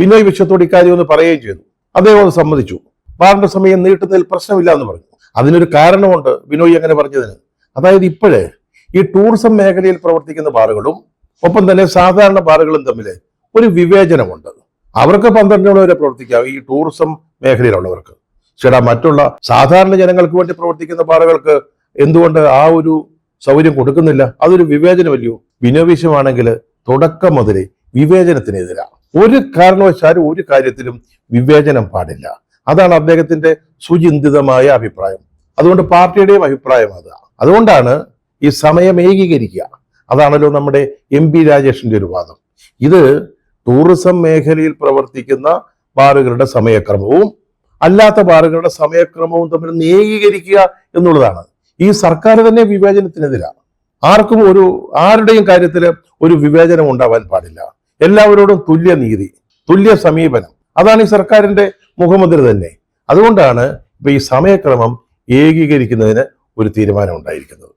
ബിനോയ് വിശ്വത്തോട് ഇക്കാര്യം ഒന്ന് പറയുകയും ചെയ്തു. അദ്ദേഹം അത് സമ്മതിച്ചു. ബാറിന്റെ സമയം നീട്ടുന്നതിൽ പ്രശ്നമില്ല എന്ന് പറഞ്ഞു. അതിനൊരു കാരണമുണ്ട് ബിനോയ് അങ്ങനെ പറഞ്ഞതിന്. അതായത് ഇപ്പോഴേ ഈ ടൂറിസം മേഖലയിൽ പ്രവർത്തിക്കുന്ന ബാറുകളും ഒപ്പം തന്നെ സാധാരണ ബാറുകളും തമ്മിൽ ഒരു വിവേചനമുണ്ട്. അവർക്ക് 12 മണി വരെ പ്രവർത്തിക്കാം, ഈ ടൂറിസം മേഖലയിലുള്ളവർക്ക്. ചേട്ടാ, മറ്റുള്ള സാധാരണ ജനങ്ങൾക്ക് വേണ്ടി പ്രവർത്തിക്കുന്ന ബാറുകൾക്ക് എന്തുകൊണ്ട് ആ ഒരു സൗകര്യം കൊടുക്കുന്നില്ല? അതൊരു വിവേചനമല്ലയോ? ബിനോയ് വിശ്വമാണെങ്കിൽ തുടക്കം മുതലേ വിവേചനത്തിനെതിരാണ്. ഒരു കാരണവശാലും ഒരു കാര്യത്തിലും വിവേചനം പാടില്ല. അതാണ് അദ്ദേഹത്തിന്റെ സുചിന്തിതമായ അഭിപ്രായം. അതുകൊണ്ട് പാർട്ടിയുടെയും അഭിപ്രായം അതാണ്. അതുകൊണ്ടാണ് ഈ സമയം ഏകീകരിക്കുക. അതാണല്ലോ നമ്മുടെ MP രാജേഷിന്റെ ഒരു വാദം. ഇത് ടൂറിസം മേഖലയിൽ പ്രവർത്തിക്കുന്ന ബാറുകളുടെ സമയക്രമവും അല്ലാത്ത ബാറുകളുടെ സമയക്രമവും തമ്മിൽ ഏകീകരിക്കുക എന്നുള്ളതാണ്. ഈ സർക്കാർ തന്നെ വിവേചനത്തിനെതിരാണ്. ആരുടെയും കാര്യത്തിൽ ഒരു വിവേചനം ഉണ്ടാവാൻ പാടില്ല. എല്ലാവരോടും തുല്യ നീതി, തുല്യ സമീപനം, അതാണ് ഈ സർക്കാരിന്റെ മുഖമുദ്ര തന്നെ. അതുകൊണ്ടാണ് ഇപ്പൊ ഈ സമയക്രമം ഏകീകരിക്കുന്നതിന് ഒരു തീരുമാനം ഉണ്ടായിരിക്കുന്നത്.